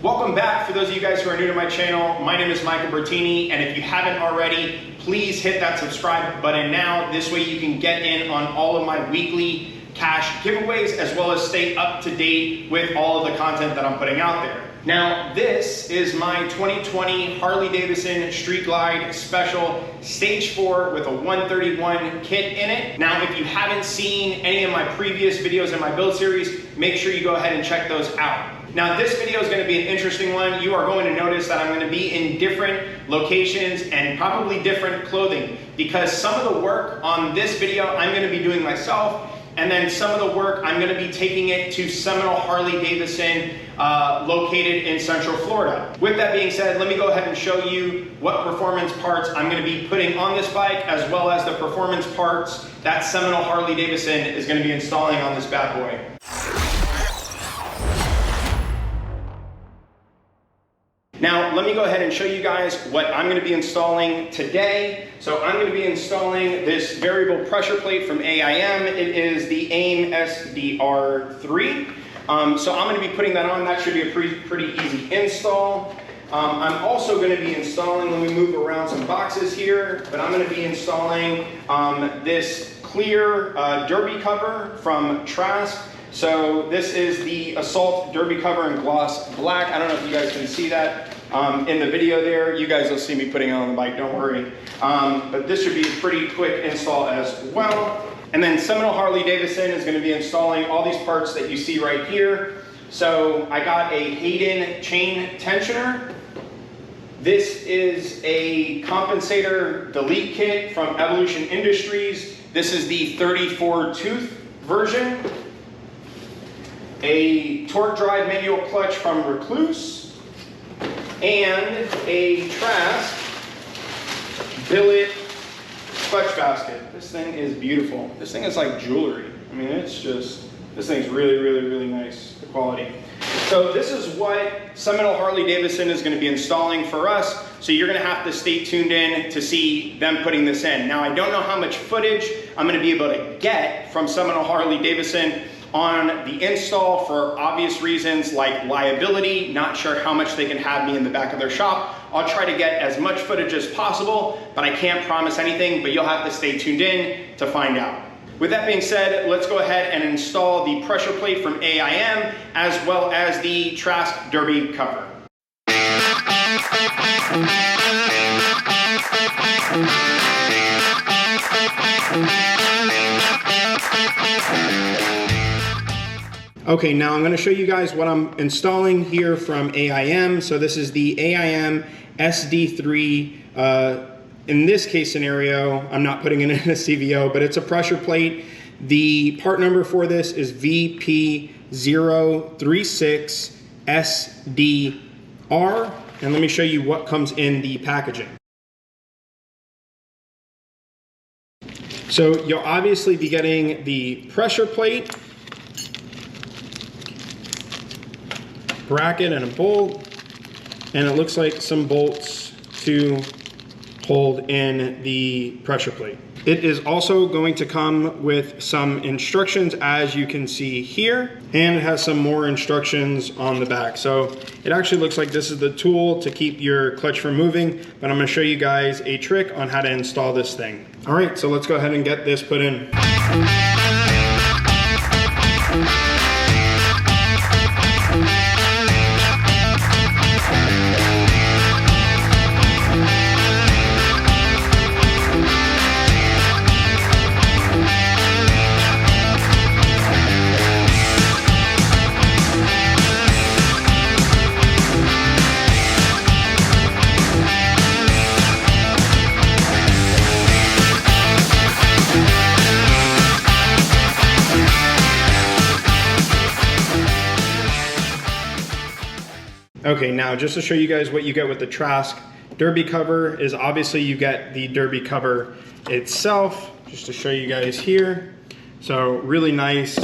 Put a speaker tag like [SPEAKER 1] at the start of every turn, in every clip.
[SPEAKER 1] Welcome back. For those of you guys who are new to my channel, my name is Michael Bertini, and if you haven't already, please hit that subscribe button now. This way you can get in on all of my weekly cash giveaways, as well as stay up to date with all of the content that I'm putting out there. Now, this is my 2020 Harley-Davidson Street Glide Special Stage 4 with a 131 kit in it. Now, if you haven't seen any of my previous videos in my build series, make sure you go ahead and check those out. Now, this video is going to be an interesting one. You are going to notice that I'm going to be in different locations and probably different clothing, because some of the work on this video I'm going to be doing myself, and then some of the work I'm going to be taking it to Seminole Harley-Davidson located in Central Florida. With that being said, let me go ahead and show you what performance parts I'm going to be putting on this bike, as well as the performance parts that Seminole Harley-Davidson is going to be installing on this bad boy. Now, let me go ahead and show you guys what I'm going to be installing today. So I'm going to be installing this variable pressure plate from AIM. It is the AIM SDR 3. So I'm going to be putting that on. That should be a pretty easy install. I'm also going to be installing, let me move around some boxes here, but I'm going to be installing this clear derby cover from Trask. So this is the Assault derby cover in gloss black. I don't know if you guys can see that in the video there. You guys will see me putting it on the bike, don't worry. But this should be a pretty quick install as well. And then Seminole Harley-Davidson is going to be installing all these parts that you see right here. So I got a Hayden chain tensioner. This is a compensator delete kit from Evo Industries. This is the 34 tooth version. A TorqDrive manual clutch from Rekluse, and a Trask Billet clutch basket. This thing is beautiful. This thing is like jewelry. I mean, it's just, this thing's really nice, the quality. So this is what Seminole Harley-Davidson is going to be installing for us. So you're going to have to stay tuned in to see them putting this in. Now, I don't know how much footage I'm going to be able to get from Seminole Harley-Davidson on the install, for obvious reasons like liability. Not sure how much they can have me in the back of their shop. I'll try to get as much footage as possible, but I can't promise anything, but you'll have to stay tuned in to find out. With that being said, let's go ahead and install the pressure plate from AIM, as well as the Trask derby cover. Okay, now I'm going to show you guys what I'm installing here from AIM. So this is the AIM SD3. In this case scenario, I'm not putting it in a CVO, but it's a pressure plate. The part number for this is VP036SDR. And let me show you what comes in the packaging. So you'll obviously be getting the pressure plate, bracket and a bolt, and it looks like some bolts to hold in the pressure plate. It is also going to come with some instructions, as you can see here, and it has some more instructions on the back. So it actually looks like this is the tool to keep your clutch from moving, but I'm going to show you guys a trick on how to install this thing. All right, so let's go ahead and get this put in. Okay, now just to show you guys what you get with the Trask derby cover is obviously you get the derby cover itself, just to show you guys here. So really nice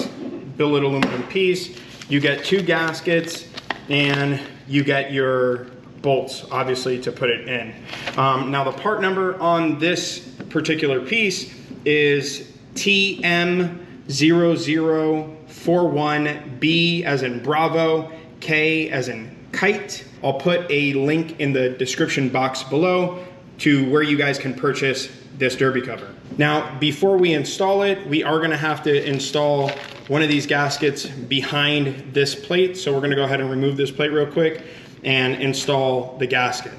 [SPEAKER 1] billet aluminum piece. You get 2 gaskets and you get your bolts, obviously, to put it in. Now the part number on this particular piece is TM0041B as in Bravo, K as in kite. I'll put a link in the description box below to where you guys can purchase this derby cover. Now, before we install it, we are gonna have to install one of these gaskets behind this plate. So we're gonna go ahead and remove this plate real quick and install the gasket.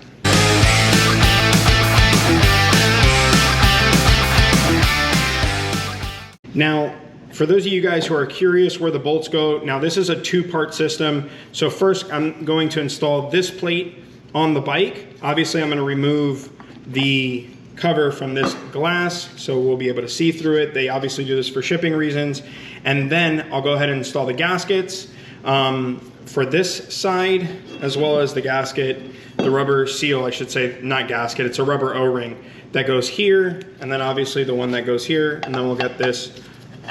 [SPEAKER 1] Now, for those of you guys who are curious where the bolts go, now this is a two-part system. So first I'm going to install this plate on the bike. Obviously I'm gonna remove the cover from this glass so we'll be able to see through it. They obviously do this for shipping reasons. And then I'll go ahead and install the gaskets for this side, as well as the gasket, the rubber seal, I should say, not gasket, it's a rubber O-ring that goes here, and then obviously the one that goes here, and then we'll get this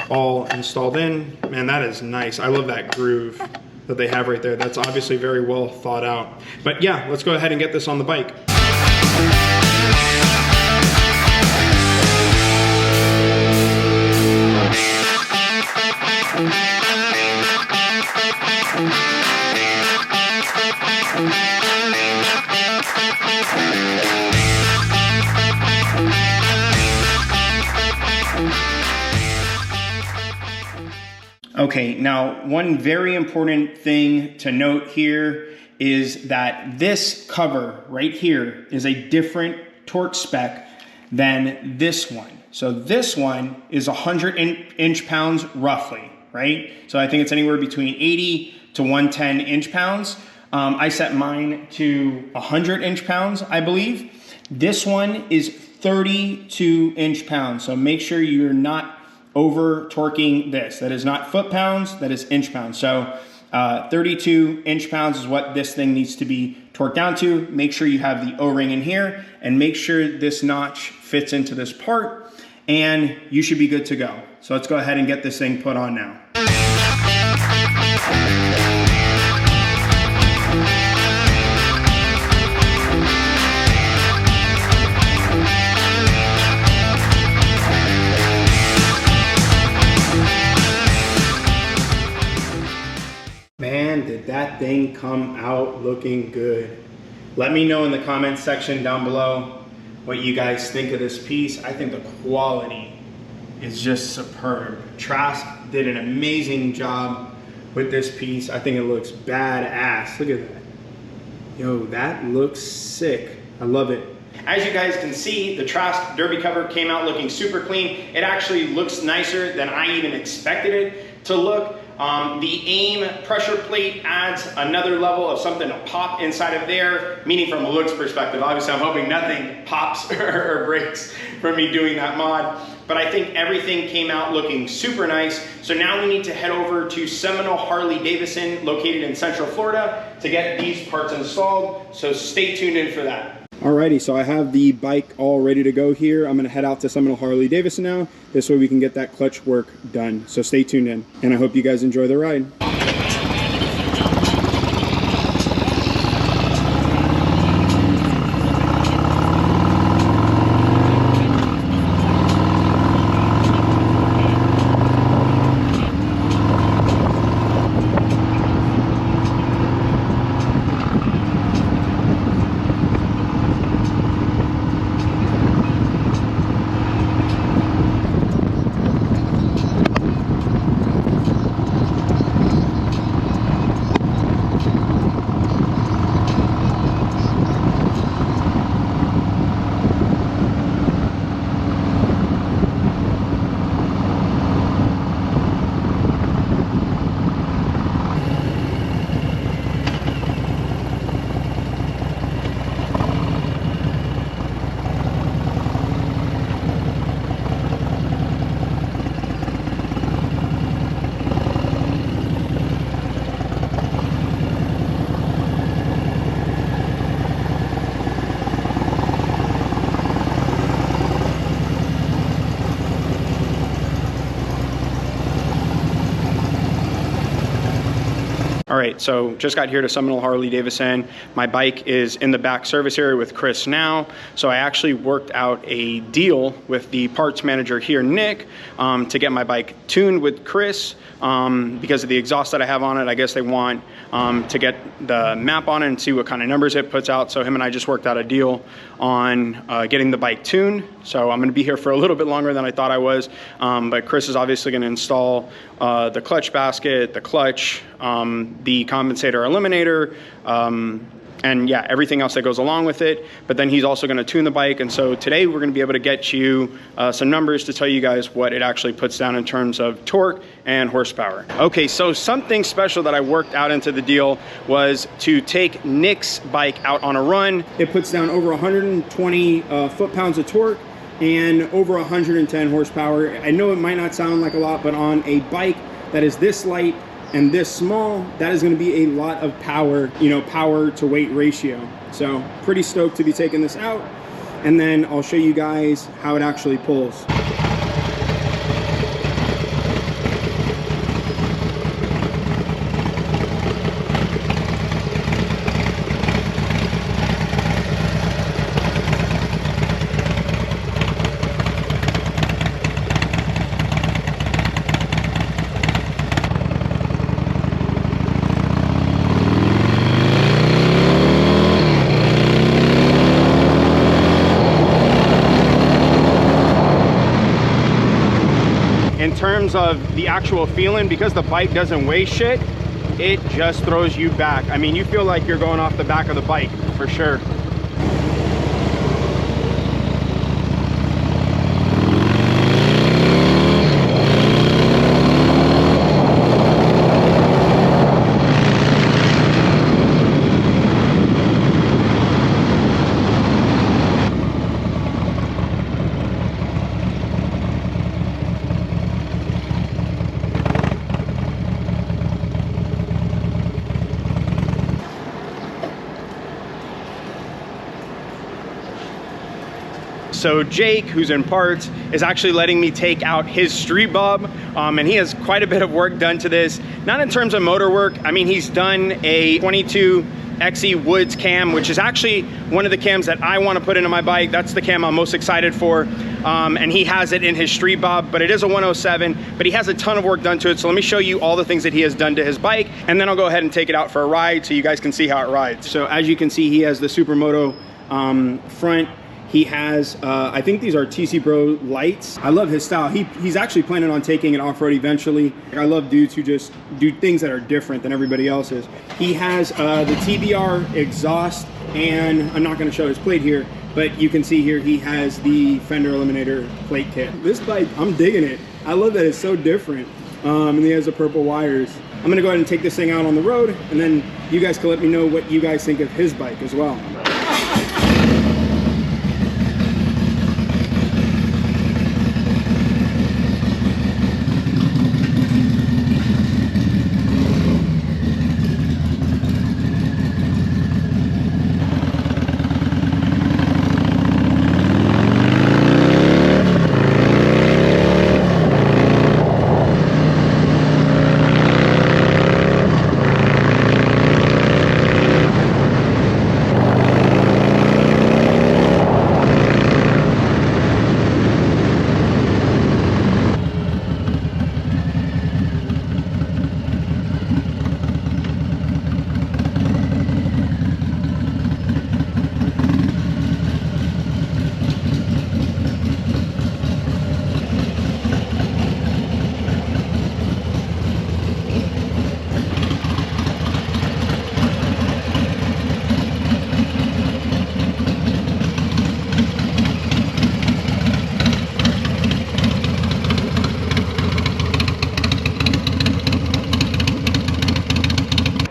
[SPEAKER 1] all installed in. Man, that is nice. I love that groove that they have right there. That's obviously very well thought out. But yeah, let's go ahead and get this on the bike. Okay, now one very important thing to note here is that this cover right here is a different torque spec than this one. So this one is 100 inch-pounds roughly, right? So I think it's anywhere between 80 to 110 inch-pounds. I set mine to 100 inch-pounds, I believe. This one is 32 inch-pounds, so make sure you're not over torquing this. That is not foot-pounds, that is inch-pounds. So 32 inch-pounds is what this thing needs to be torqued down to. Make sure you have the O-ring in here and make sure this notch fits into this part and you should be good to go. So let's go ahead and get this thing put on now. Man, did that thing come out looking good. Let me know in the comments section down below what you guys think of this piece. I think the quality is just superb. Trask did an amazing job with this piece. I think it looks badass. Look at that. Yo, that looks sick. I love it. As you guys can see, the Trask derby cover came out looking super clean. It actually looks nicer than I even expected it to look. The AIM pressure plate adds another level of something to pop inside of there, meaning from a looks perspective. Obviously, I'm hoping nothing pops or breaks from me doing that mod, but I think everything came out looking super nice. So now we need to head over to Seminole Harley-Davidson, located in Central Florida, to get these parts installed. So stay tuned in for that. Alrighty, so I have the bike all ready to go here. I'm gonna head out to Seminole Harley-Davidson now. This way we can get that clutch work done. So stay tuned in, and I hope you guys enjoy the ride. right, so just got here to Seminole Harley Davidson. My bike is in the back service area with Chris now. So I actually worked out a deal with the parts manager here, Nick, to get my bike tuned with Chris. Because of the exhaust that I have on it, I guess they want to get the map on it and see what kind of numbers it puts out. So him and I just worked out a deal on getting the bike tuned. So I'm going to be here for a little bit longer than I thought I was. But Chris is obviously going to install the clutch basket, the clutch, the compensator eliminator, and yeah, everything else that goes along with it. But then he's also going to tune the bike. And so today we're going to be able to get you some numbers to tell you guys what it actually puts down in terms of torque and horsepower. Okay, so something special that I worked out into the deal was to take Nick's bike out on a run. It puts down over 120 foot-pounds of torque and over 110 horsepower. I know it might not sound like a lot, but on a bike that is this light and this small, that is going to be a lot of power, you know, power to weight ratio. So pretty stoked to be taking this out, and then I'll show you guys how it actually pulls. In terms of the actual feeling, because the bike doesn't weigh shit, it just throws you back. I mean, you feel like you're going off the back of the bike for sure. So Jake, who's in parts, is actually letting me take out his street bob, and he has quite a bit of work done to this. Not in terms of motor work. I mean, he's done a 22 XE Woods cam, which is actually one of the cams that I want to put into my bike. That's the cam I'm most excited for, and he has it in his street bob, but it is a 107, but he has a ton of work done to it. So let me show you all the things that he has done to his bike, and then I'll go ahead and take it out for a ride so you guys can see how it rides. So as you can see, he has the Supermoto front. He has, I think these are TC Bro lights. I love his style. He's actually planning on taking it off-road eventually. I love dudes who just do things that are different than everybody else's. He has the TBR exhaust, and I'm not gonna show his plate here, but you can see here he has the fender eliminator plate kit. This bike, I'm digging it. I love that it's so different. And he has the purple wires. I'm gonna go ahead and take this thing out on the road, and then you guys can let me know what you guys think of his bike as well.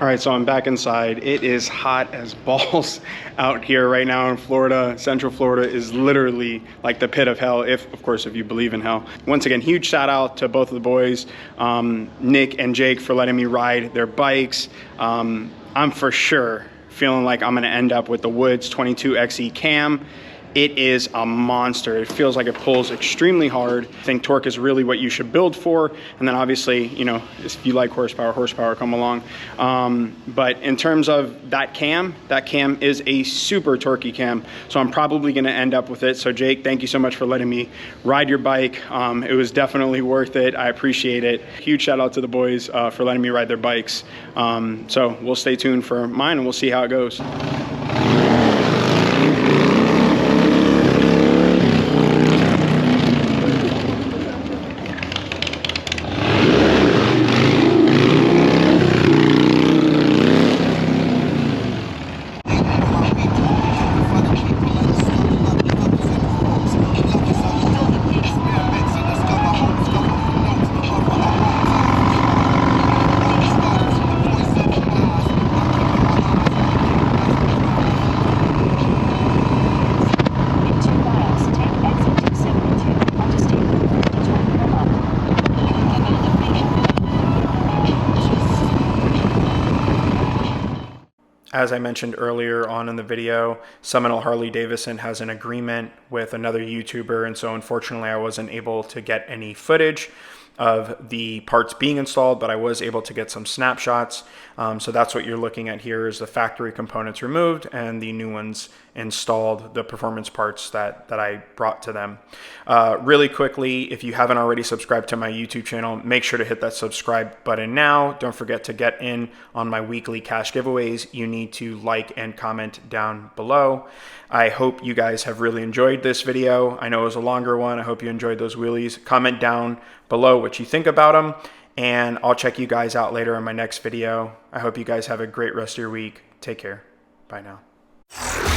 [SPEAKER 1] All right, so I'm back inside. It is hot as balls out here right now in Florida. Central Florida is literally like the pit of hell, if, of course, if you believe in hell. Once again, huge shout out to both of the boys, Nick and Jake, for letting me ride their bikes. I'm for sure feeling like I'm gonna end up with the Woods 22 XE cam. it is a monster. It feels like it pulls extremely hard. I think torque is really what you should build for. And then obviously, you know, if you like horsepower come along. But in terms of that cam is a super torquey cam. So I'm probably gonna end up with it. So Jake, thank you so much for letting me ride your bike. It was definitely worth it. I appreciate it. Huge shout out to the boys for letting me ride their bikes. So we'll stay tuned for mine and we'll see how it goes. As I mentioned earlier on in the video, Seminole Harley Davidson has an agreement with another YouTuber, and so unfortunately I wasn't able to get any footage of the parts being installed, but I was able to get some snapshots. So that's what you're looking at here is the factory components removed and the new ones installed, the performance parts that I brought to them. Really quickly, if you haven't already subscribed to my YouTube channel, make sure to hit that subscribe button now. Don't forget to get in on my weekly cash giveaways. You need to like and comment down below. I hope you guys have really enjoyed this video. I know it was a longer one. I hope you enjoyed those wheelies. Comment down below what you think about them, and I'll check you guys out later in my next video. I hope you guys have a great rest of your week. Take care. Bye now.